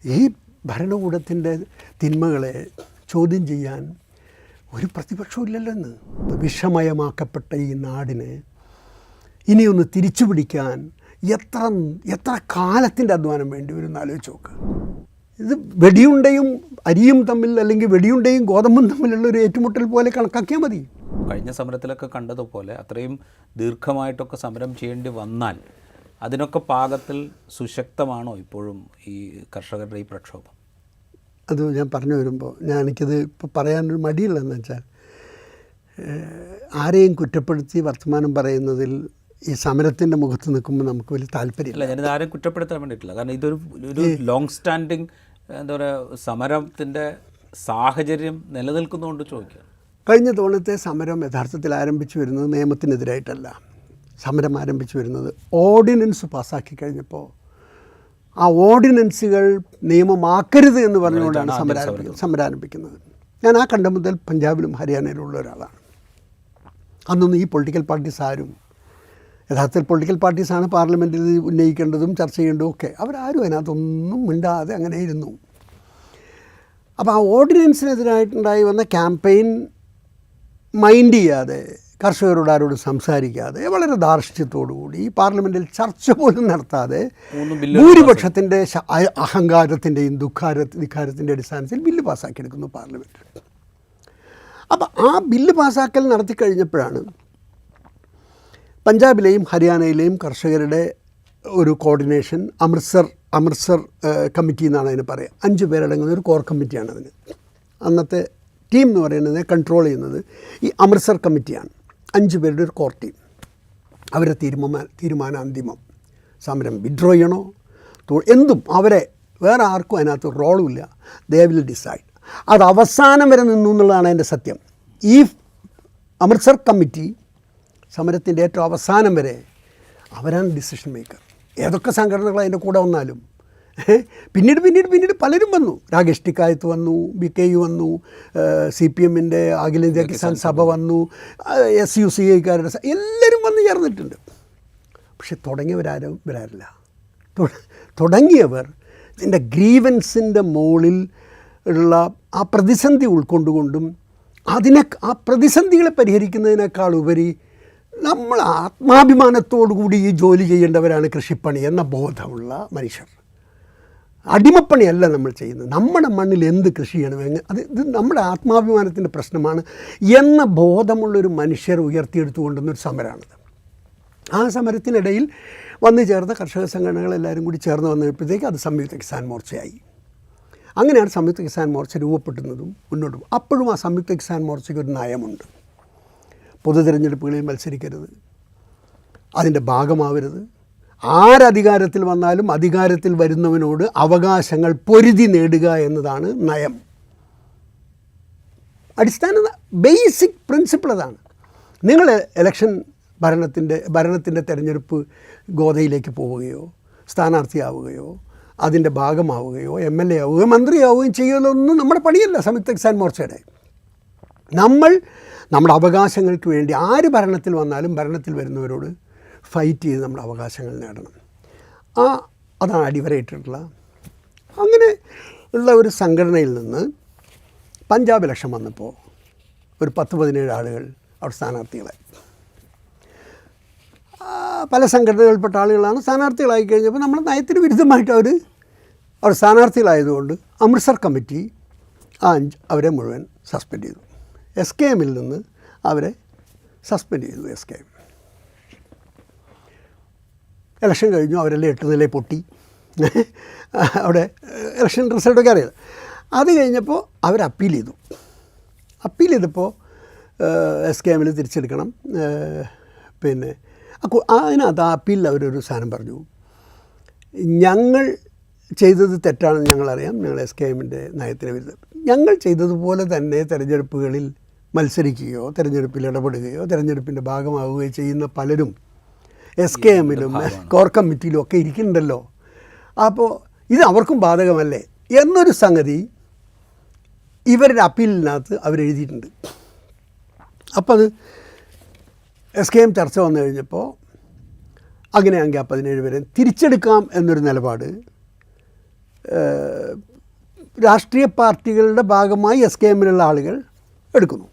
ഈ ഭരണകൂടത്തിൻ്റെ തിന്മകളെ ചോദ്യം ചെയ്യാൻ ഒരു പ്രതിപക്ഷവും ഇല്ലല്ലോ ഇന്ന്. വിഷമയമാക്കപ്പെട്ട ഈ നാടിനെ ഇനിയൊന്ന് തിരിച്ചു പിടിക്കാൻ എത്ര കാലത്തിൻ്റെ അധ്വാനം വേണ്ടി വരും എന്ന് ആലോചിച്ച് നോക്ക്. ഇത് വെടിയുണ്ടയും അരിയും തമ്മിൽ, അല്ലെങ്കിൽ വെടിയുണ്ടയും ഗോതമ്പും തമ്മിലുള്ള ഒരു ഏറ്റുമുട്ടൽ പോലെ കണക്കാക്കിയാൽ മതി. കഴിഞ്ഞ സമരത്തിലൊക്കെ കണ്ടതുപോലെ അത്രയും ദീർഘമായിട്ടൊക്കെ സമരം ചെയ്യേണ്ടി വന്നാൽ അതിനൊക്കെ പാകത്തിൽ സുശക്തമാണോ ഇപ്പോഴും ഈ കർഷകരുടെ ഈ പ്രക്ഷോഭം? അത് ഞാൻ പറഞ്ഞു വരുമ്പോൾ എനിക്കത് ഇപ്പോൾ പറയാനൊരു മടിയുള്ളതെന്ന് വെച്ചാൽ, ആരെയും കുറ്റപ്പെടുത്തി വർത്തമാനം പറയുന്നതിൽ ഈ സമരത്തിൻ്റെ മുഖത്ത് നിൽക്കുമ്പോൾ നമുക്ക് വലിയ താല്പര്യമില്ല. ഞാനിത് ആരെയും കുറ്റപ്പെടുത്താൻ വേണ്ടിയിട്ടില്ല. കാരണം ഇതൊരു ലോങ് സ്റ്റാൻഡിങ് എന്താ പറയുക സമരത്തിൻ്റെ സാഹചര്യം നിലനിൽക്കുന്നതുകൊണ്ട് ചോദിക്കുക. കഴിഞ്ഞ തവണത്തെ സമരം യഥാർത്ഥത്തിൽ ആരംഭിച്ചു വരുന്നത് നിയമത്തിനെതിരായിട്ടല്ല. സമരം ആരംഭിച്ചു വരുന്നത് ഓർഡിനൻസ് പാസ്സാക്കി കഴിഞ്ഞപ്പോൾ ആ ഓർഡിനൻസുകൾ നിയമമാക്കരുത് എന്ന് പറഞ്ഞുകൊണ്ടാണ് സമരം ആരംഭിക്കുന്നത്. ഞാൻ ആ കണ്ട മുതൽ പഞ്ചാബിലും ഹരിയാനയിലും ഉള്ള ഒരാളാണ്. അന്നൊന്നും ഈ പൊളിറ്റിക്കൽ പാർട്ടീസ് ആരും, യഥാർത്ഥത്തിൽ പൊളിറ്റിക്കൽ പാർട്ടീസാണ് പാർലമെൻറ്റിൽ ഉന്നയിക്കേണ്ടതും ചർച്ച ചെയ്യേണ്ടതും ഒക്കെ, അവരാരും അതിനകത്തൊന്നും മിണ്ടാതെ അങ്ങനെ ഇരുന്നു. അപ്പോൾ ആ ഓർഡിനൻസിനെതിരായിട്ടുണ്ടായി വന്ന ക്യാമ്പയിൻ മൈൻഡ് ചെയ്യാതെ, കർഷകരോട് ആരോടും സംസാരിക്കാതെ, വളരെ ധാർഷ്ട്യത്തോടുകൂടി പാർലമെൻറ്റിൽ ചർച്ച പോലും നടത്താതെ ഭൂരിപക്ഷത്തിൻ്റെ അഹങ്കാരത്തിൻ്റെയും ധിക്കാരത്തിൻ്റെ അടിസ്ഥാനത്തിൽ ബില്ല് പാസ്സാക്കിയെടുക്കുന്നു പാർലമെൻറ്റിൽ. അപ്പോൾ ആ ബില്ല് പാസ്സാക്കൽ നടത്തി കഴിഞ്ഞപ്പോഴാണ് പഞ്ചാബിലെയും ഹരിയാനയിലെയും കർഷകരുടെ ഒരു കോർഡിനേഷൻ, അമൃത്സർ കമ്മിറ്റി എന്നാണ് അതിന് പറയുക. 5 പേരടങ്ങുന്ന ഒരു കോർ കമ്മിറ്റിയാണ് അതിന്. അന്നത്തെ ടീം എന്ന് പറയുന്നത് കൺട്രോൾ ചെയ്യുന്നത് ഈ അമൃത്സർ കമ്മിറ്റിയാണ്. 5 പേരുടെ ഒരു കോർ ടീം. അവരെ തീരുമാനം അന്തിമം. സമരം വിഡ്രോ ചെയ്യണോ എന്തും അവരെ, വേറെ ആർക്കും അതിനകത്ത് റോളുമില്ല. They will decide. അത് അവസാനം വരെ നിന്നു എന്നുള്ളതാണ് എൻ്റെ സത്യം. ഈ അമൃത്സർ കമ്മിറ്റി സമരത്തിൻ്റെ ഏറ്റവും അവസാനം വരെ അവരാണ് ഡിസിഷൻ മേക്കർ. ഏതൊക്കെ സംഘടനകൾ അതിൻ്റെ കൂടെ വന്നാലും. പിന്നീട് പലരും വന്നു. രാകേഷ് ടിക്കായത്ത് വന്നു, BKU വന്നു, CPMൻ്റെ അഖിലേന്ത്യാ കിസാൻ സഭ വന്നു, SUCIക്കാരുടെ എല്ലാവരും വന്ന് ചേർന്നിട്ടുണ്ട്. പക്ഷെ ഇവരാരില്ല. തുടങ്ങിയവർ ഇതിൻ്റെ ഗ്രീവൻസിൻ്റെ മുകളിൽ ഉള്ള ആ പ്രതിസന്ധി ഉൾക്കൊണ്ടുകൊണ്ടും ആ പ്രതിസന്ധികളെ പരിഹരിക്കുന്നതിനേക്കാൾ ഉപരി നമ്മൾ ആത്മാഭിമാനത്തോടുകൂടി ഈ ജോലി ചെയ്യേണ്ടവരാണ് കൃഷിപ്പണി എന്ന ബോധമുള്ള മനുഷ്യർ. അടിമപ്പണിയല്ല നമ്മൾ ചെയ്യുന്നത്. നമ്മുടെ മണ്ണിൽ എന്ത് കൃഷി ചെയ്യണം, ഇത് നമ്മുടെ ആത്മാഭിമാനത്തിൻ്റെ പ്രശ്നമാണ് എന്ന ബോധമുള്ളൊരു മനുഷ്യർ ഉയർത്തിയെടുത്തുകൊണ്ടുവന്നൊരു സമരമാണിത്. ആ സമരത്തിനിടയിൽ വന്നു ചേർന്ന കർഷക സംഘടനകളെല്ലാവരും കൂടി ചേർന്ന് വന്നപ്പോഴത്തേക്ക് അത് സംയുക്ത കിസാൻ മോർച്ചയായി. അങ്ങനെയാണ് സംയുക്ത കിസാൻ മോർച്ച രൂപപ്പെടുന്നതും മുന്നോട്ടും. അപ്പോഴും ആ സംയുക്ത കിസാൻ മോർച്ചയ്ക്ക് ഒരു നയമുണ്ട്. പൊതു തിരഞ്ഞെടുപ്പുകളിൽ മത്സരിക്കരുത്, അതിൻ്റെ ഭാഗമാവരുത്, ആരധികാരത്തിൽ വന്നാലും അധികാരത്തിൽ വരുന്നവനോട് അവകാശങ്ങൾ പൊരുതി നേടുക എന്നതാണ് നയം. അടിസ്ഥാന ബേസിക് പ്രിൻസിപ്പിൾ അതാണ്. നിങ്ങൾ ഇലക്ഷൻ ഭരണത്തിൻ്റെ തിരഞ്ഞെടുപ്പ് ഗോതയിലേക്ക് പോവുകയോ സ്ഥാനാർത്ഥിയാവുകയോ അതിൻ്റെ ഭാഗമാവുകയോ MLA ആവുകയോ മന്ത്രിയാവുകയും ചെയ്യുന്നതൊന്നും നമ്മുടെ പണിയല്ല സംയുക്ത കിസാൻ മോർച്ചയുടെ. നമ്മുടെ അവകാശങ്ങൾക്ക് വേണ്ടി ആര് ഭരണത്തിൽ വന്നാലും ഭരണത്തിൽ വരുന്നവരോട് ഫൈറ്റ് ചെയ്ത് നമ്മുടെ അവകാശങ്ങൾ നേടണം. അതാണ് അടിവരയിട്ടിട്ടുള്ള. അങ്ങനെ ഉള്ള ഒരു സംഘടനയിൽ നിന്ന് പഞ്ചാബ് ഇലക്ഷൻ വന്നപ്പോൾ ഒരു 10-17 ആളുകൾ അവിടെ സ്ഥാനാർത്ഥികളായി. പല സംഘടനകളിൽപ്പെട്ട ആളുകളാണ് സ്ഥാനാർത്ഥികളായി കഴിഞ്ഞപ്പോൾ നമ്മുടെ നയത്തിന് വിരുദ്ധമായിട്ട് അവർ സ്ഥാനാർത്ഥികളായതുകൊണ്ട് അമൃത്സർ കമ്മിറ്റി അവരെ മുഴുവൻ സസ്പെൻഡ് ചെയ്തു. SKMൽ നിന്ന് അവരെ സസ്പെൻഡ് ചെയ്തു. SKM ഇലക്ഷൻ കഴിഞ്ഞു. അവരെല്ലാം 8 നിലയിൽ പൊട്ടി. അവിടെ ഇലക്ഷൻ റിസൾട്ടൊക്കെ അറിയാം. അത് കഴിഞ്ഞപ്പോൾ അവർ അപ്പീൽ ചെയ്തപ്പോൾ SKMൽ തിരിച്ചെടുക്കണം. പിന്നെ അതിനകത്ത് ആ അപ്പീലിൽ അവരൊരു സാധനം പറഞ്ഞു, ഞങ്ങൾ ചെയ്തത് തെറ്റാണെന്ന് ഞങ്ങളറിയാം, ഞങ്ങൾ SKMൻ്റെ നയത്തിന് വിരുദ്ധം. ഞങ്ങൾ ചെയ്തതുപോലെ തന്നെ തിരഞ്ഞെടുപ്പുകളിൽ മത്സരിക്കുകയോ തിരഞ്ഞെടുപ്പിൽ ഇടപെടുകയോ തിരഞ്ഞെടുപ്പിൻ്റെ ഭാഗമാവുകയോ ചെയ്യുന്ന പലരും SKMലും കോർ കമ്മിറ്റിയിലും ഒക്കെ ഇരിക്കുന്നുണ്ടല്ലോ. അപ്പോൾ ഇത് അവർക്കും ബാധകമല്ലേ എന്നൊരു സംഗതി ഇവരുടെ അപ്പീലിനകത്ത് അവരെഴുതിയിട്ടുണ്ട്. അപ്പോൾ അത് SKM ചർച്ച വന്നു കഴിഞ്ഞപ്പോൾ അങ്ങനെയാണെങ്കിൽ ആ 17 പേരെ തിരിച്ചെടുക്കാം എന്നൊരു നിലപാട് രാഷ്ട്രീയ പാർട്ടികളുടെ ഭാഗമായി SKMലുള്ള ആളുകൾ എടുക്കുന്നു.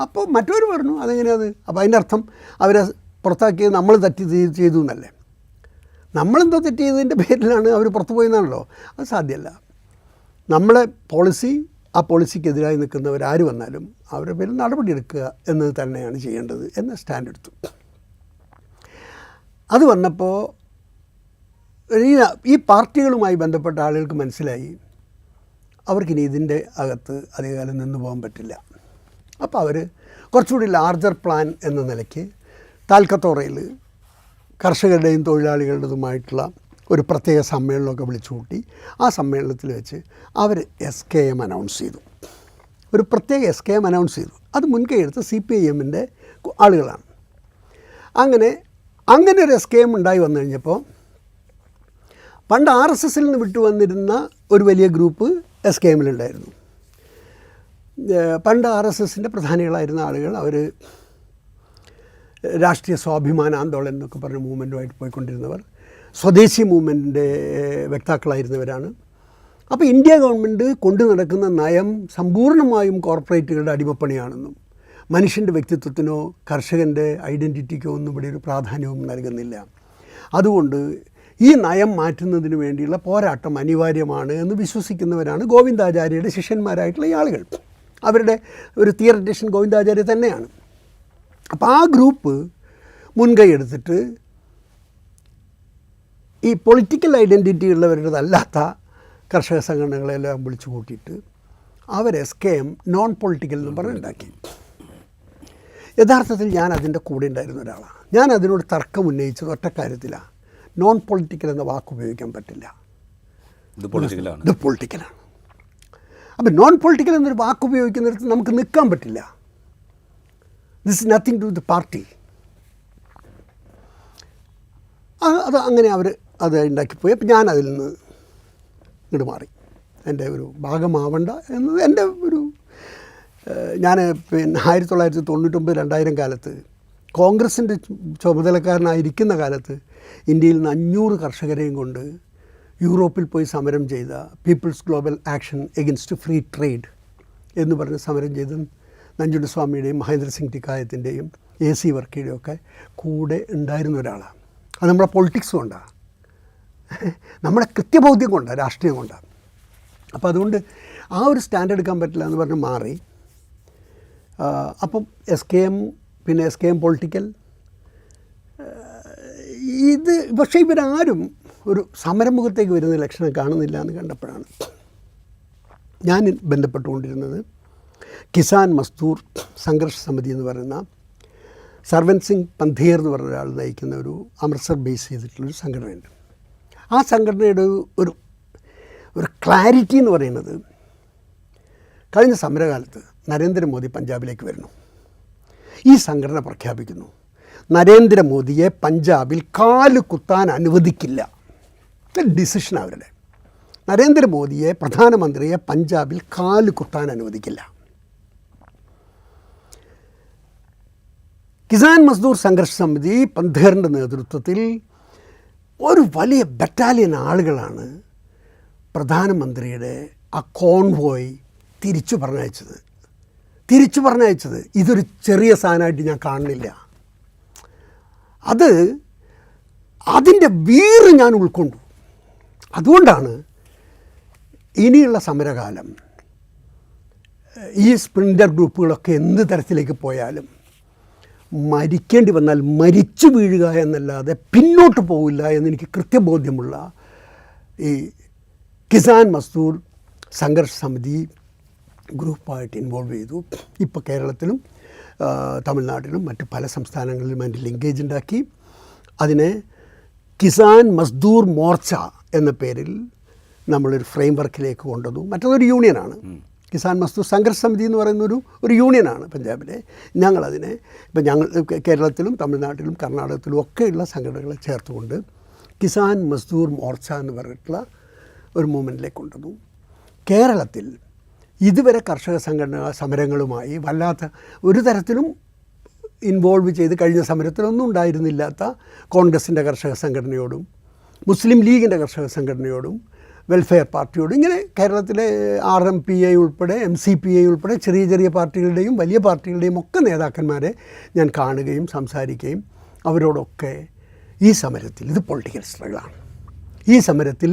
അപ്പോൾ മറ്റവർ പറഞ്ഞു അതെങ്ങനെയത്, അപ്പോൾ അതിൻ്റെ അർത്ഥം അവരെ പുറത്താക്കിയത് നമ്മൾ തെറ്റ് ചെയ്തു എന്നല്ലേ. നമ്മളെന്തോ തെറ്റ് ചെയ്തതിൻ്റെ പേരിലാണ് അവർ പുറത്തു പോയെന്നാണല്ലോ. അത് സാധ്യമല്ല. നമ്മളെ പോളിസി, ആ പോളിസിക്കെതിരായി നിൽക്കുന്നവരാര് വന്നാലും അവരുടെ പേരിൽ നടപടിയെടുക്കുക എന്നത് തന്നെയാണ് ചെയ്യേണ്ടത് എന്ന സ്റ്റാൻഡ് എടുത്തു. അത് വന്നപ്പോൾ ഈ പാർട്ടികളുമായി ബന്ധപ്പെട്ട ആളുകൾക്ക് മനസ്സിലായി അവർക്കിനി ഇതിൻ്റെ അകത്ത് അധികകാലം നിന്ന് പോകാൻ പറ്റില്ല. അപ്പോൾ അവർ കുറച്ചുകൂടി ലാർജർ പ്ലാൻ എന്ന നിലയ്ക്ക് താൽക്കത്തോറയിൽ കർഷകരുടെയും തൊഴിലാളികളുടേതുമായിട്ടുള്ള ഒരു പ്രത്യേക സമ്മേളനമൊക്കെ വിളിച്ചു കൂട്ടി. ആ സമ്മേളനത്തിൽ വെച്ച് അവർ SKM അനൗൺസ് ചെയ്തു. ഒരു പ്രത്യേക SKM അനൗൺസ് ചെയ്തു. അത് മുൻകൈ എടുത്ത് CPIMൻ്റെ ആളുകളാണ്. അങ്ങനെ ഒരു SKM ഉണ്ടായി വന്നു കഴിഞ്ഞപ്പോൾ പണ്ട് RSSൽ നിന്ന് വിട്ടുവന്നിരുന്ന ഒരു വലിയ ഗ്രൂപ്പ് SKMലുണ്ടായിരുന്നു. പണ്ട് RSSൻ്റെ പ്രധാനികളായിരുന്ന ആളുകൾ അവർ രാഷ്ട്രീയ സ്വാഭിമാന ആന്തോളൻ എന്നൊക്കെ പറഞ്ഞ മൂവ്മെൻറ്റുമായിട്ട് പോയിക്കൊണ്ടിരുന്നവർ സ്വദേശി മൂവ്മെൻറ്റിൻ്റെ വക്താക്കളായിരുന്നവരാണ്. അപ്പോൾ ഇന്ത്യ ഗവൺമെൻറ് കൊണ്ടു നടക്കുന്ന നയം സമ്പൂർണ്ണമായും കോർപ്പറേറ്റുകളുടെ അടിമപ്പണിയാണെന്നും മനുഷ്യൻ്റെ വ്യക്തിത്വത്തിനോ കർഷകൻ്റെ ഐഡൻറ്റിറ്റിക്കോ ഒന്നും ഇവിടെ ഒരു പ്രാധാന്യവും നൽകുന്നില്ല. അതുകൊണ്ട് ഈ നയം മാറ്റുന്നതിന് വേണ്ടിയുള്ള പോരാട്ടം അനിവാര്യമാണ് എന്ന് വിശ്വസിക്കുന്നവരാണ് ഗോവിന്ദാചാര്യയുടെ ശിഷ്യന്മാരായിട്ടുള്ള ഈ ആളുകൾ. അവരുടെ ഒരു തിയററ്റിഷ്യൻ ഗോവിന്ദാചാര്യ തന്നെയാണ്. അപ്പോൾ ആ ഗ്രൂപ്പ് മുൻകൈ എടുത്തിട്ട് ഈ പൊളിറ്റിക്കൽ ഐഡൻറ്റിറ്റി ഉള്ളവരുടേതല്ലാത്ത കർഷക സംഘടനകളെല്ലാം വിളിച്ചു കൂട്ടിയിട്ട് അവർ SKM നോൺ പൊളിറ്റിക്കൽ എന്ന് പറഞ്ഞുണ്ടാക്കി. യഥാർത്ഥത്തിൽ ഞാൻ അതിൻ്റെ കൂടെ ഉണ്ടായിരുന്ന ഒരാളാണ്. ഞാൻ അതിനോട് തർക്കം ഉന്നയിച്ചത് ഒറ്റ കാര്യത്തിലാണ്. നോൺ പൊളിറ്റിക്കൽ എന്ന വാക്ക് ഉപയോഗിക്കാൻ പറ്റില്ല, ഇത് പൊളിറ്റിക്കലാണ്. അപ്പോൾ നോൺ പൊളിറ്റിക്കൽ എന്നൊരു വാക്ക് ഉപയോഗിക്കുന്നിടത്ത് നമുക്ക് നിൽക്കാൻ പറ്റില്ല. This is nothing to the party. അത് അങ്ങനെ അവർ അത് ഉണ്ടാക്കിപ്പോയി. അപ്പോൾ ഞാൻ അതിൽ നിന്ന് ഇങ്ങോട്ട് മാറി. എൻ്റെ ഒരു ഭാഗമാവണ്ട എന്നത് എൻ്റെ ഒരു ഞാൻ പിന്നെ 1999-2000 കാലത്ത് കോൺഗ്രസിൻ്റെ ചുമതലക്കാരനായിരിക്കുന്ന കാലത്ത് ഇന്ത്യയിൽ നിന്ന് 500 കർഷകരെയും കൊണ്ട് യൂറോപ്പിൽ പോയി സമരം ചെയ്ത people's global action against free trade എന്ന് പറഞ്ഞ് സമരം ചെയ്ത നഞ്ചുണ്ടസ്വാമിയുടെയും മഹേന്ദ്ര സിംഗ് ടിക്കായത്തിൻ്റെയും AC വർക്കിയുടെയും ഒക്കെ കൂടെ ഉണ്ടായിരുന്ന ഒരാളാണ്. അത് നമ്മുടെ പൊളിറ്റിക്സ് കൊണ്ടാണ്, നമ്മുടെ കൃത്യബോധ്യം കൊണ്ടാണ്, രാഷ്ട്രീയം കൊണ്ടാണ്. അപ്പോൾ അതുകൊണ്ട് ആ ഒരു സ്റ്റാൻഡ് എടുക്കാൻ പറ്റില്ല എന്ന് പറഞ്ഞ് മാറി. അപ്പം SKM പിന്നെ SKM പൊളിറ്റിക്കൽ ഇത് പക്ഷേ ഇവരാരും ഒരു സമരമുഖത്തേക്ക് വരുന്ന ലക്ഷണം കാണുന്നില്ല എന്ന് കണ്ടപ്പോഴാണ് ഞാൻ ബന്ധപ്പെട്ടുകൊണ്ടിരുന്നത് കിസാൻ മസ്ദൂർ സംഘർഷ സമിതി എന്ന് പറയുന്ന സർവൻ സിംഗ് പന്ധേർ എന്ന് പറഞ്ഞ ഒരാൾ നയിക്കുന്ന ഒരു അമൃത്സർ ബേസ് ചെയ്തിട്ടുള്ളൊരു സംഘടനയുണ്ട്. ആ സംഘടനയുടെ ഒരു ക്ലാരിറ്റി എന്ന് പറയുന്നത് കഴിഞ്ഞ സമരകാലത്ത് നരേന്ദ്രമോദി പഞ്ചാബിലേക്ക് വരുന്നു. ഈ സംഘടന പ്രഖ്യാപിക്കുന്നു നരേന്ദ്രമോദിയെ പഞ്ചാബിൽ കാല് കുത്താൻ അനുവദിക്കില്ല. ഡിസിഷൻ അവരുടെ. നരേന്ദ്രമോദിയെ പ്രധാനമന്ത്രിയെ പഞ്ചാബിൽ കാല് കുത്താൻ അനുവദിക്കില്ല. കിസാൻ മസ്ദൂർ സംഘർഷ സമിതി പന്ധേറിൻ്റെ നേതൃത്വത്തിൽ ഒരു വലിയ ബറ്റാലിയൻ ആളുകളാണ് പ്രധാനമന്ത്രിയുടെ ആ കോൺവോയ് തിരിച്ചു പറഞ്ഞയച്ചത്. ഇതൊരു ചെറിയ സാധനമായിട്ട് ഞാൻ കാണുന്നില്ല. അതിൻ്റെ വീറ് ഞാൻ ഉൾക്കൊണ്ടു. അതുകൊണ്ടാണ് ഇനിയുള്ള സമരകാലം ഈ സ്പ്രിൻ്റർ ഗ്രൂപ്പുകളൊക്കെ എന്ത് തരത്തിലേക്ക് പോയാലും മരിക്കേണ്ടി വന്നാൽ മരിച്ചു വീഴുക എന്നല്ലാതെ പിന്നോട്ട് പോവില്ല എന്നെനിക്ക് കൃത്യബോധ്യമുള്ള ഈ കിസാൻ മസ്ദൂർ സംഘർഷ സമിതി ഗ്രൂപ്പായിട്ട് ഇൻവോൾവ് ചെയ്തു. ഇപ്പോൾ കേരളത്തിലും തമിഴ്നാട്ടിലും മറ്റ് പല സംസ്ഥാനങ്ങളിലും അതിൻ്റെ ലിങ്കേജ് ഉണ്ടാക്കി അതിനെ കിസാൻ മസ്ദൂർ മോർച്ച എന്ന പേരിൽ നമ്മളൊരു ഫ്രെയിം വർക്കിലേക്ക് കൊണ്ടുവന്നു. മറ്റതൊരു യൂണിയനാണ്. കിസാൻ മസ്ദൂർ സംഘർഷ സമിതി എന്ന് പറയുന്ന ഒരു യൂണിയനാണ് പഞ്ചാബിലെ. ഞങ്ങളതിനെ ഇപ്പം ഞങ്ങൾ കേരളത്തിലും തമിഴ്നാട്ടിലും കർണാടകത്തിലും ഒക്കെയുള്ള സംഘടനകളെ ചേർത്തുകൊണ്ട് കിസാൻ മസ്ദൂർ മോർച്ച എന്ന് പറഞ്ഞിട്ടുള്ള ഒരു മൂവ്മെൻറ്റിലേക്ക് കൊണ്ടുവന്നു. കേരളത്തിൽ ഇതുവരെ കർഷക സമരങ്ങളുമായി വല്ലാത്ത ഒരു തരത്തിലും ഇൻവോൾവ് ചെയ്ത് കഴിഞ്ഞ സമരത്തിലൊന്നും ഉണ്ടായിരുന്നില്ലാത്ത കോൺഗ്രസിൻ്റെ കർഷക സംഘടനയോടും മുസ്ലിം ലീഗിൻ്റെ കർഷക സംഘടനയോടും വെൽഫെയർ പാർട്ടിയോട്, ഇങ്ങനെ കേരളത്തിലെ RMPI ഉൾപ്പെടെ MCPI ഉൾപ്പെടെ ചെറിയ ചെറിയ പാർട്ടികളുടെയും വലിയ പാർട്ടികളുടെയും ഒക്കെ നേതാക്കന്മാരെ ഞാൻ കാണുകയും സംസാരിക്കുകയും അവരോടൊക്കെ ഈ സമരത്തിൽ, ഇത് പൊളിറ്റിക്കൽ സ്ട്രഗിളാണ്, ഈ സമരത്തിൽ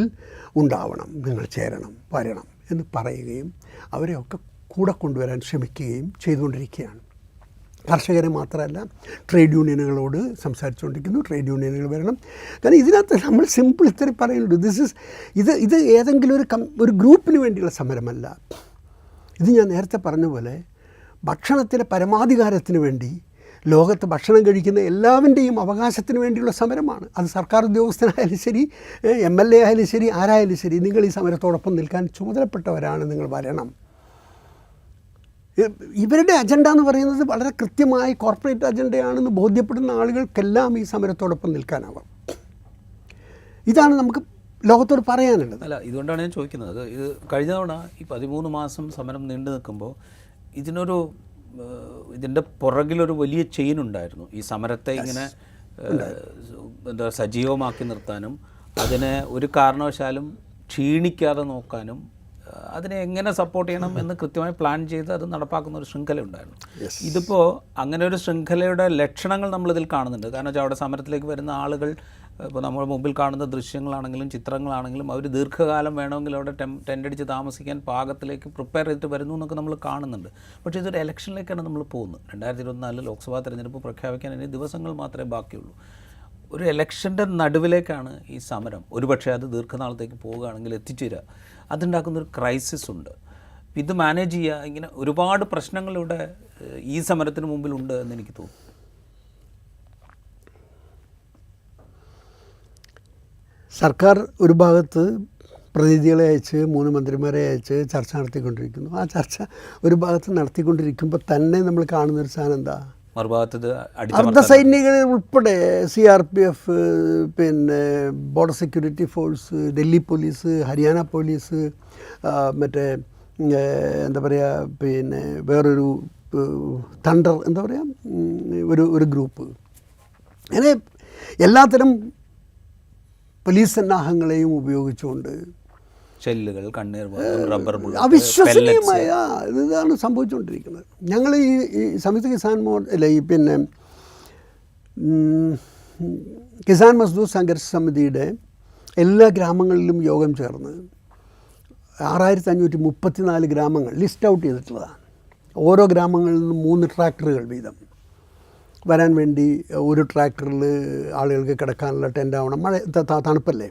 ഉണ്ടാവണം, നിങ്ങൾ ചേരണം, വരണം എന്ന് പറയുകയും അവരെയൊക്കെ കൂടെ കൊണ്ടുവരാൻ ശ്രമിക്കുകയും ചെയ്തുകൊണ്ടിരിക്കുകയാണ്. കർഷകരെ മാത്രമല്ല, ട്രേഡ് യൂണിയനുകളോട് സംസാരിച്ചുകൊണ്ടിരിക്കുന്നു, ട്രേഡ് യൂണിയനുകൾ വരണം. കാരണം ഇതിനകത്ത് നമ്മൾ സിമ്പിൾ ഇത്രയും പറയുന്നുണ്ട്, ഇത് ഏതെങ്കിലും ഒരു ഗ്രൂപ്പിന് വേണ്ടിയുള്ള സമരമല്ല. ഇത് ഞാൻ നേരത്തെ പറഞ്ഞ പോലെ ഭക്ഷണത്തിലെ പരമാധികാരത്തിന് വേണ്ടി, ലോകത്ത് ഭക്ഷണം കഴിക്കുന്ന എല്ലാവരുടെയും അവകാശത്തിന് വേണ്ടിയുള്ള സമരമാണ്. അത് സർക്കാർ ഉദ്യോഗസ്ഥനായാലും ശരി, MLA ആയാലും ശരി, ആരായാലും ശരി, നിങ്ങൾ ഈ സമരത്തോടൊപ്പം നിൽക്കാൻ ചുമതലപ്പെട്ടവരാണ്, നിങ്ങൾ വരണം. ഇവരുടെ അജണ്ട എന്ന് പറയുന്നത് വളരെ കൃത്യമായി കോർപ്പറേറ്റ് അജണ്ടയാണെന്ന് ബോധ്യപ്പെടുന്ന ആളുകൾക്കെല്ലാം ഈ സമരത്തോടൊപ്പം നിൽക്കാനാവാം. ഇതാണ് നമുക്ക് ലോകത്തോട് പറയാനുള്ളത്. അല്ല, ഇതുകൊണ്ടാണ് ഞാൻ ചോദിക്കുന്നത്. ഇത് കഴിഞ്ഞ തവണ ഈ 13 മാസം സമരം നീണ്ടു നിൽക്കുമ്പോൾ ഇതിൻ്റെ പുറകിലൊരു വലിയ ചെയിൻ ഉണ്ടായിരുന്നു. ഈ സമരത്തെ ഇങ്ങനെ സജീവമാക്കി നിർത്താനും അതിനെ ഒരു കാരണവശാലും ക്ഷീണിക്കാതെ നോക്കാനും അതിനെ എങ്ങനെ സപ്പോർട്ട് ചെയ്യണം എന്ന് കൃത്യമായി പ്ലാൻ ചെയ്ത് അത് നടപ്പാക്കുന്ന ഒരു ശൃംഖല ഉണ്ടായിരുന്നു. ഇതിപ്പോൾ അങ്ങനെ ഒരു ശൃംഖലയുടെ ലക്ഷണങ്ങൾ നമ്മളിതിൽ കാണുന്നുണ്ട്. കാരണം വെച്ചാൽ അവിടെ സമരത്തിലേക്ക് വരുന്ന ആളുകൾ, ഇപ്പോൾ നമ്മൾ മുമ്പിൽ കാണുന്ന ദൃശ്യങ്ങളാണെങ്കിലും ചിത്രങ്ങളാണെങ്കിലും, അവർ ദീർഘകാലം വേണമെങ്കിൽ അവിടെ ടെൻ്റടിച്ച് താമസിക്കാൻ പാകത്തിലേക്ക് പ്രിപ്പയർ ചെയ്തിട്ട് വരുന്നു എന്നൊക്കെ നമ്മൾ കാണുന്നുണ്ട്. പക്ഷേ ഇതൊരു ഇലക്ഷനിലേക്കാണ് നമ്മൾ പോകുന്നത്. 2024 ലോക്സഭാ തെരഞ്ഞെടുപ്പ് പ്രഖ്യാപിക്കാൻ ഇനി ദിവസങ്ങൾ മാത്രമേ ബാക്കിയുള്ളൂ. ഒരു ഇലക്ഷൻ്റെ നടുവിലേക്കാണ് ഈ സമരം. ഒരുപക്ഷെ അത് ദീർഘനാളത്തേക്ക് പോവുകയാണെങ്കിൽ എത്തിച്ചേരുക. അതുണ്ടാക്കുന്നൊരു ക്രൈസിസ് ഉണ്ട്. ഇത് മാനേജ് ചെയ്യുക, ഇങ്ങനെ ഒരുപാട് പ്രശ്നങ്ങളിവിടെ ഈ സമരത്തിന് മുമ്പിലുണ്ട് എന്ന് എനിക്ക് തോന്നുന്നു. സർക്കാർ ഒരു ഭാഗത്ത് പ്രതിനിധികളെ അയച്ച് 3 മന്ത്രിമാരെ അയച്ച് ചർച്ച നടത്തിക്കൊണ്ടിരിക്കുന്നു. ആ ചർച്ച ഒരു ഭാഗത്ത് നടത്തിക്കൊണ്ടിരിക്കുമ്പോൾ തന്നെ നമ്മൾ കാണുന്നൊരു സാധനം എന്താ, മറുഭാഗത്ത് അർദ്ധസൈനികർ ഉൾപ്പെടെ CRPF, പിന്നെ border security force, Delhi police, Haryana police, മറ്റേ എന്താ പറയുക, പിന്നെ വേറൊരു തണ്ടർ എന്താ പറയുക, ഒരു ഗ്രൂപ്പ്, അങ്ങനെ എല്ലാത്തരം പോലീസ് സന്നാഹങ്ങളെയും ഉപയോഗിച്ചുകൊണ്ട് ഷെല്ലുകൾ, കണ്ണീർ, റബ്ബർ, അവിശ്വസനീയമായ ഇതാണ് സംഭവിച്ചുകൊണ്ടിരിക്കുന്നത്. ഞങ്ങൾ ഈ സംയുക്ത കിസാൻ പിന്നെ കിസാൻ മസ്ദൂർ സംഘർഷ സമിതിയുടെ എല്ലാ ഗ്രാമങ്ങളിലും യോഗം ചേർന്ന് 6534 ഗ്രാമങ്ങൾ ലിസ്റ്റ് ഔട്ട് ചെയ്തിട്ടുള്ളതാണ്. ഓരോ ഗ്രാമങ്ങളിൽ നിന്നും 3 ട്രാക്ടറുകൾ വീതം വരാൻ വേണ്ടി, ഒരു ട്രാക്ടറിൽ ആളുകൾക്ക് കിടക്കാനുള്ള ടെൻ്റാവണം, മഴ തണുപ്പല്ലേ,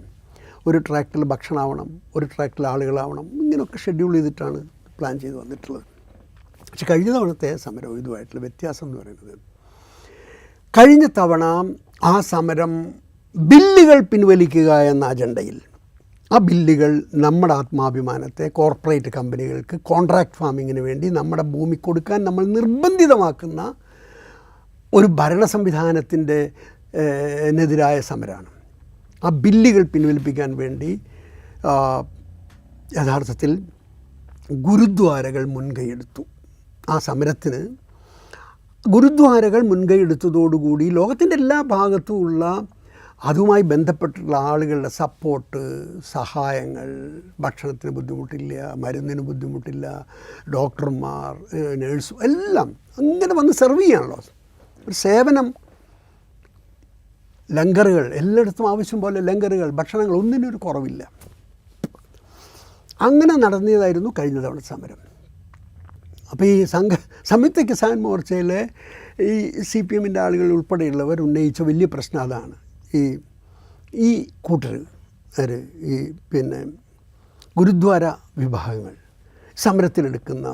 ഒരു ട്രാക്ടറിൽ ഭക്ഷണമാവണം, ഒരു ട്രാക്ടറിൽ ആളുകളാവണം, ഇങ്ങനെയൊക്കെ ഷെഡ്യൂൾ ചെയ്തിട്ടാണ് പ്ലാൻ ചെയ്ത് വന്നിട്ടുള്ളത്. പക്ഷെ കഴിഞ്ഞ തവണത്തെ സമരവും ഇതുമായിട്ടുള്ള വ്യത്യാസം എന്ന് പറയുന്നത്, കഴിഞ്ഞ തവണ ആ സമരം ബില്ലുകൾ പിൻവലിക്കുക എന്ന അജണ്ടയിൽ, ആ ബില്ലുകൾ നമ്മുടെ ആത്മാഭിമാനത്തെ കോർപ്പറേറ്റ് കമ്പനികൾക്ക് കോൺട്രാക്ട് ഫാമിങ്ങിന് വേണ്ടി നമ്മുടെ ഭൂമി കൊടുക്കാൻ നമ്മൾ നിർബന്ധിതമാക്കുന്ന ഒരു ഭരണ സംവിധാനത്തിൻ്റെ എതിരായ സമരമാണ്. ആ ബില്ലുകൾ പിൻവലിപ്പിക്കാൻ വേണ്ടി യഥാർത്ഥത്തിൽ ഗുരുദ്വാരകൾ മുൻകൈയെടുത്തു. ആ സമരത്തിന് ഗുരുദ്വാരകൾ മുൻകൈയെടുത്തതോടുകൂടി ലോകത്തിൻ്റെ എല്ലാ ഭാഗത്തുമുള്ള അതുമായി ബന്ധപ്പെട്ടുള്ള ആളുകളുടെ സപ്പോർട്ട്, സഹായങ്ങൾ, ഭക്ഷണത്തിന് ബുദ്ധിമുട്ടില്ല, മരുന്നിന് ബുദ്ധിമുട്ടില്ല, ഡോക്ടർമാർ, നേഴ്സ് എല്ലാം അങ്ങനെ വന്ന് സെർവ് ചെയ്യാണല്ലോ. ഒരു സേവനം, ലങ്കറുകൾ എല്ലായിടത്തും ആവശ്യം പോലെ ലങ്കറുകൾ, ഭക്ഷണങ്ങൾ, ഒന്നിനൊരു കുറവില്ല. അങ്ങനെ നടന്നതായിരുന്നു കഴിഞ്ഞ തവണ സമരം. അപ്പോൾ ഈ സംയുക്ത കിസാൻ മോർച്ചയിലെ ഈ CPMൻ്റെ ആളുകൾ ഉൾപ്പെടെയുള്ളവർ ഉന്നയിച്ച വലിയ പ്രശ്നം അതാണ്. ഈ കൂട്ടർ ഈ പിന്നെ ഗുരുദ്വാര വിഭാഗങ്ങൾ സമരത്തിലെടുക്കുന്ന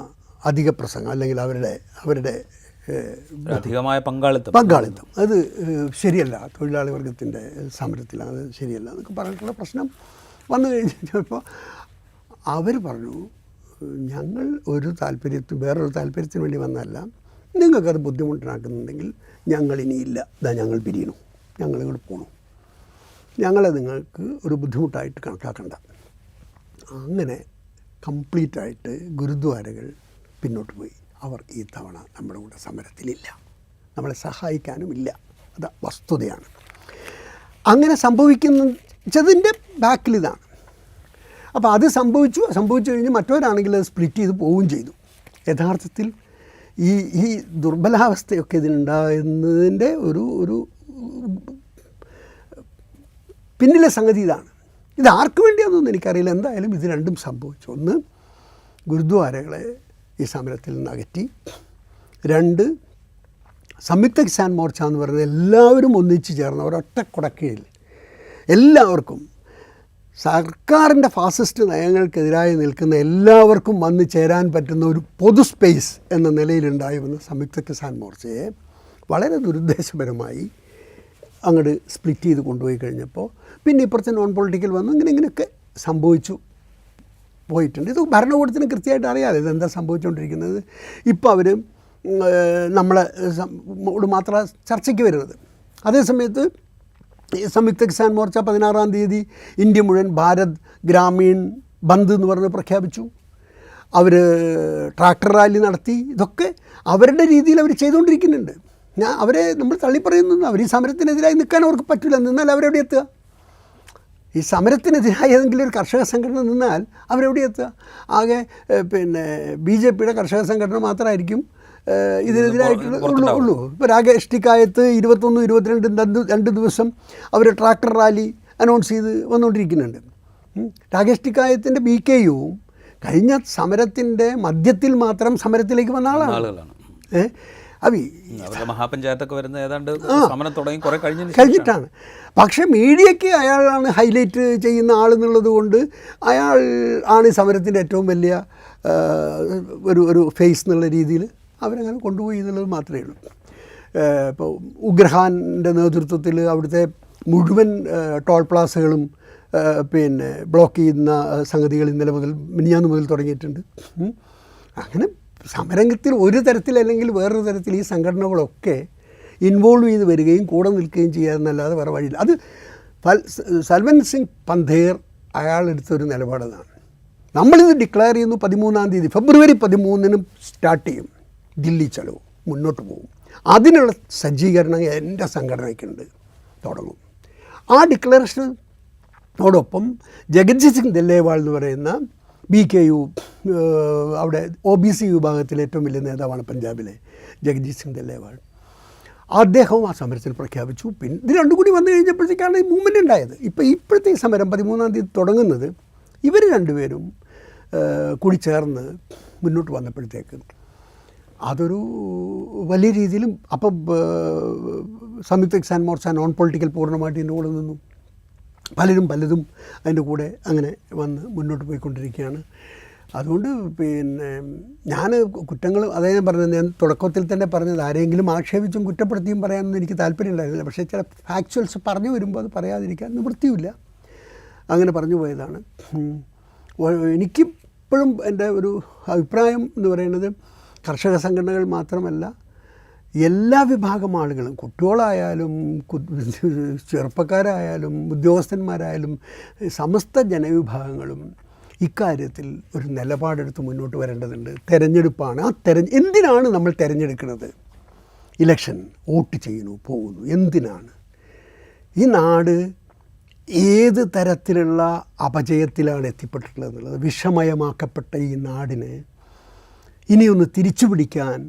അധിക പ്രസംഗം, അല്ലെങ്കിൽ അവരുടെ അധികമായ പങ്കാളിത്തം അത് ശരിയല്ല, തൊഴിലാളി വർഗത്തിൻ്റെ സമരത്തിലാണ്, അത് ശരിയല്ല എന്നൊക്കെ പറഞ്ഞിട്ടുള്ള പ്രശ്നം വന്നു കഴിഞ്ഞപ്പോൾ അവർ പറഞ്ഞു, ഞങ്ങൾ വേറൊരു താല്പര്യത്തിന് വേണ്ടി വന്നതല്ല, നിങ്ങൾക്കത് ബുദ്ധിമുട്ടുണ്ടാക്കുന്നുണ്ടെങ്കിൽ ഞങ്ങളിനിയില്ല, ഞങ്ങൾ പിരിയണം, ഞങ്ങളിങ്ങോട്ട് പോകണം, ഞങ്ങളെ നിങ്ങൾക്ക് ഒരു ബുദ്ധിമുട്ടായിട്ട് കണക്കാക്കണ്ട. അങ്ങനെ കംപ്ലീറ്റായിട്ട് ഗുരുദ്വാരകൾ പിന്നോട്ട് പോയി. അവർ ഈ തവണ നമ്മുടെ കൂടെ സമരത്തിലില്ല, നമ്മളെ സഹായിക്കാനുമില്ല. അത് വസ്തുതയാണ്. അങ്ങനെ സംഭവിക്കുന്നതിൻ്റെ ബാക്കിലിതാണ്. അപ്പോൾ അത് സംഭവിച്ചു കഴിഞ്ഞ് മറ്റവരാണെങ്കിൽ അത് സ്പ്ലിറ്റ് ചെയ്ത് പോവുകയും ചെയ്തു. യഥാർത്ഥത്തിൽ ഈ ദുർബലാവസ്ഥയൊക്കെ ഇതിനുണ്ടാകുന്നതിൻ്റെ ഒരു പിന്നിലെ സംഗതി ഇതാണ്. ഇത് ആർക്ക് വേണ്ടിയാണെന്നൊന്നും എനിക്കറിയില്ല. എന്തായാലും ഇത് രണ്ടും സംഭവിച്ചു. ഒന്ന്, ഗുരുദ്വാരകളെ ഈ സമരത്തിൽ നിന്ന് അകറ്റി. രണ്ട്, സംയുക്ത കിസാൻ മോർച്ച എന്ന് പറയുന്നത് എല്ലാവരും ഒന്നിച്ചു ചേർന്ന ഒരൊറ്റ കുടക്കീഴിൽ എല്ലാവർക്കും സർക്കാരിൻ്റെ ഫാസിസ്റ്റ് നയങ്ങൾക്കെതിരായി നിൽക്കുന്ന എല്ലാവർക്കും വന്ന് ചേരാൻ പറ്റുന്ന ഒരു പൊതു സ്പേസ് എന്ന നിലയിലുണ്ടായി വന്ന സംയുക്ത കിസാൻ മോർച്ചയെ വളരെ ദുരുദ്ദേശപരമായി അങ്ങോട്ട് സ്പ്ലിറ്റ് ചെയ്ത് കൊണ്ടുപോയി കഴിഞ്ഞപ്പോൾ പിന്നെ ഇപ്പുറത്തെ നോൺ പൊളിറ്റിക്കൽ വന്നു. ഇങ്ങനെയൊക്കെ സംഭവിച്ചു പോയിട്ടുണ്ട്. ഇത് ഭരണകൂടത്തിന് കൃത്യമായിട്ട് അറിയാതെ ഇതെന്താ സംഭവിച്ചുകൊണ്ടിരിക്കുന്നത്. ഇപ്പോൾ അവർ നമ്മളോട് മാത്രം ചർച്ചയ്ക്ക് വരുന്നത്. അതേസമയത്ത് സംയുക്ത കിസാൻ മോർച്ച 16-ാം തീയതി ഇന്ത്യ മുഴുവൻ ഭാരത് ഗ്രാമീൺ ബന്ദ് എന്ന് പറഞ്ഞ് പ്രഖ്യാപിച്ചു. അവർ ട്രാക്ടർ റാലി നടത്തി. ഇതൊക്കെ അവരുടെ രീതിയിൽ അവർ ചെയ്തുകൊണ്ടിരിക്കുന്നുണ്ട്. അവരെ നമ്മൾ തള്ളിപ്പറയുന്നു. അവർ ഈ സമരത്തിനെതിരായി നിൽക്കാൻ അവർക്ക് പറ്റില്ല. നിന്നാൽ അവരെവിടെ എത്തുക? ഈ സമരത്തിനെതിരായി ഏതെങ്കിലും ഒരു കർഷക സംഘടന നിന്നാൽ അവരെവിടെ എത്തുക? ആകെ BJPയുടെ കർഷക സംഘടന മാത്രമായിരിക്കും ഇതിനെതിരായിട്ടുള്ള ഉള്ളൂ. ഇപ്പോൾ രാകേഷ് ടിക്കായത്ത് 21, 22 രണ്ട് ദിവസം അവർ ട്രാക്ടർ റാലി അനൗൺസ് ചെയ്ത് വന്നുകൊണ്ടിരിക്കുന്നുണ്ട്. രാകേഷ് ടിക്കായത്തിൻ്റെ BKUവും കഴിഞ്ഞ സമരത്തിൻ്റെ മധ്യത്തിൽ മാത്രം സമരത്തിലേക്ക് വന്ന ആളാണ്. മഹാപഞ്ചായത്തൊക്കെ വരുന്ന ഏതാണ്ട് സമരം തുടങ്ങി കുറെ കഴിഞ്ഞിട്ടാണ്. പക്ഷേ മീഡിയയ്ക്ക് അയാളാണ് ഹൈലൈറ്റ് ചെയ്യുന്ന ആളെന്നുള്ളത് കൊണ്ട് അയാൾ ആണ് ഈ സമരത്തിൻ്റെ ഏറ്റവും വലിയ ഒരു ഫേസ് എന്നുള്ള രീതിയിൽ അവരങ്ങനെ കൊണ്ടുപോയി എന്നുള്ളത് മാത്രമേ ഉള്ളൂ. ഇപ്പോൾ ഉഗ്രഹാൻ്റെ നേതൃത്വത്തിൽ അവിടുത്തെ മുഴുവൻ ടോൾ പ്ലാസകളും ബ്ലോക്ക് ചെയ്യുന്ന സംഗതികൾ ഇന്നലെ മുതൽ മിനിഞ്ഞാന്ന് മുതൽ തുടങ്ങിയിട്ടുണ്ട്. അങ്ങനെ സമരത്തിൽ ഒരു തരത്തിലല്ലെങ്കിൽ വേറൊരു തരത്തിൽ ഈ സംഘടനകളൊക്കെ ഇൻവോൾവ് ചെയ്ത് വരികയും കൂടെ നിൽക്കുകയും ചെയ്യാമെന്നല്ലാതെ വേറെ വഴിയില്ല. അത് സൽവന്ത് സിംഗ് പന്ധേർ അയാളെടുത്തൊരു നിലപാടാണ്. നമ്മളിത് ഡിക്ലെയർ ചെയ്യുന്നു 13-ാം തീയതി ഫെബ്രുവരി 13-നും സ്റ്റാർട്ട് ചെയ്യും ദില്ലി ചലോ, മുന്നോട്ട് പോകും. അതിനുള്ള സജ്ജീകരണം എൻ്റെ സംഘടനയ്ക്കുണ്ട്, തുടങ്ങും. ആ ഡിക്ലറേഷനോടൊപ്പം ജഗജ്ജിത് സിംഗ് ദല്ലേവാൾ എന്ന് പറയുന്ന BKU അവിടെ OBC വിഭാഗത്തിലെ ഏറ്റവും വലിയ നേതാവാണ് പഞ്ചാബിലെ ജഗജ്ജിത് സിംഗ് ദല്ലേവാൾ. അദ്ദേഹവും ആ സമരത്തിൽ പ്രഖ്യാപിച്ചു. പിന്നെ ഇത് രണ്ടും കൂടി വന്നു കഴിഞ്ഞപ്പോഴത്തേക്കാണ് ഈ മൂവ്മെൻ്റ് ഉണ്ടായത്. ഇപ്പോഴത്തെ ഈ സമരം 13-ാം തീയതി തുടങ്ങുന്നത് ഇവർ രണ്ടുപേരും കൂടി ചേർന്ന് മുന്നോട്ട് വന്നപ്പോഴത്തേക്ക് അതൊരു വലിയ രീതിയിലും അപ്പം സംയുക്ത കിസാൻ മോർച്ച നോൺ പൊളിറ്റിക്കൽ പൂർണ്ണമായിട്ട് ഇതിൻ്റെ കൂടെ നിന്നു. പലതും അതിൻ്റെ കൂടെ അങ്ങനെ വന്ന് മുന്നോട്ട് പോയിക്കൊണ്ടിരിക്കുകയാണ്. അതുകൊണ്ട് ഞാൻ കുറ്റങ്ങൾ അതായത് പറഞ്ഞത്, ഞാൻ തുടക്കത്തിൽ തന്നെ പറഞ്ഞത്, ആരെങ്കിലും ആക്ഷേപിച്ചും കുറ്റപ്പെടുത്തിയും പറയാനൊന്നും എനിക്ക് താല്പര്യമുണ്ടായിരുന്നില്ല. പക്ഷേ ചില ഫാക്ച്വൽസ് പറഞ്ഞു വരുമ്പോൾ അത് പറയാതിരിക്കാൻ നിവൃത്തിയില്ല. അങ്ങനെ പറഞ്ഞു പോയതാണ്. എനിക്കിപ്പോഴും എൻ്റെ ഒരു അഭിപ്രായം എന്ന് പറയുന്നത്, കർഷക സംഘടനകൾ മാത്രമല്ല, എല്ലാ വിഭാഗം ആളുകളും, കുട്ടികളായാലും ചെറുപ്പക്കാരായാലും ഉദ്യോഗസ്ഥന്മാരായാലും സമസ്ത ജനവിഭാഗങ്ങളും ഇക്കാര്യത്തിൽ ഒരു നിലപാടെടുത്ത് മുന്നോട്ട് വരേണ്ടതുണ്ട്. തെരഞ്ഞെടുപ്പാണ്. എന്തിനാണ് നമ്മൾ തിരഞ്ഞെടുക്കുന്നത്? ഇലക്ഷൻ, വോട്ട് ചെയ്യുന്നു, പോകുന്നു. എന്തിനാണ്? ഈ നാട് ഏത് തരത്തിലുള്ള അപജയത്തിലാണ് എത്തിപ്പെട്ടിട്ടുള്ളത് എന്നുള്ളത്, വിഷമയമാക്കപ്പെട്ട ഈ നാടിനെ ഇനിയൊന്ന് തിരിച്ചു പിടിക്കാൻ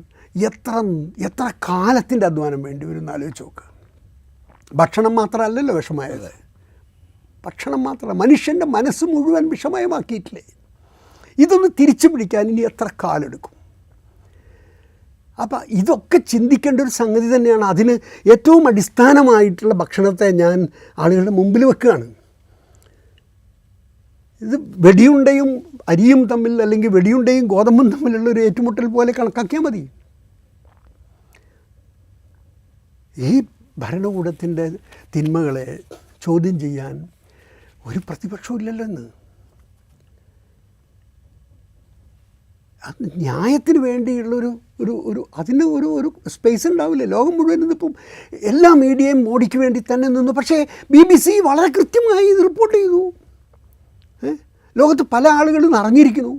എത്ര കാലത്തിൻ്റെ അധ്വാനം വേണ്ടി വരും എന്ന് ആലോചിച്ച് നോക്ക്. ഭക്ഷണം മാത്രമല്ലല്ലോ വിഷമയത്. ഭക്ഷണം മാത്രമല്ല, മനുഷ്യൻ്റെ മനസ്സ് മുഴുവൻ വിഷമയമാക്കിയിട്ടില്ലേ? ഇതൊന്ന് തിരിച്ചു പിടിക്കാൻ ഇനി എത്ര കാലെടുക്കും? അപ്പം ഇതൊക്കെ ചിന്തിക്കേണ്ട ഒരു സംഗതി തന്നെയാണ്. അതിന് ഏറ്റവും അടിസ്ഥാനമായിട്ടുള്ള ഭക്ഷണത്തെ ഞാൻ ആളുകളുടെ മുമ്പിൽ വെക്കുകയാണ്. ഇത് വെടിയുണ്ടയും അരിയും തമ്മിൽ, അല്ലെങ്കിൽ വെടിയുണ്ടയും ഗോതമ്പും തമ്മിലുള്ള ഒരു ഏറ്റുമുട്ടൽ പോലെ കണക്കാക്കിയാൽ മതി. ഈ ഭരണകൂടത്തിൻ്റെ തിന്മകളെ ചോദ്യം ചെയ്യാൻ ഒരു പ്രതിപക്ഷവും ഇല്ലല്ലോ ഇന്ന്. ന്യായത്തിന് വേണ്ടിയുള്ളൊരു അതിന് ഒരു സ്പേസ് ഉണ്ടാവില്ല. ലോകം മുഴുവൻ ഇന്നിപ്പം എല്ലാ മീഡിയയും മോഡിക്ക് വേണ്ടി തന്നെ നിന്നു. പക്ഷേ BBC വളരെ കൃത്യമായി ഇത് റിപ്പോർട്ട് ചെയ്തു. ലോകത്ത് പല ആളുകളും അറിഞ്ഞിരിക്കുന്നു.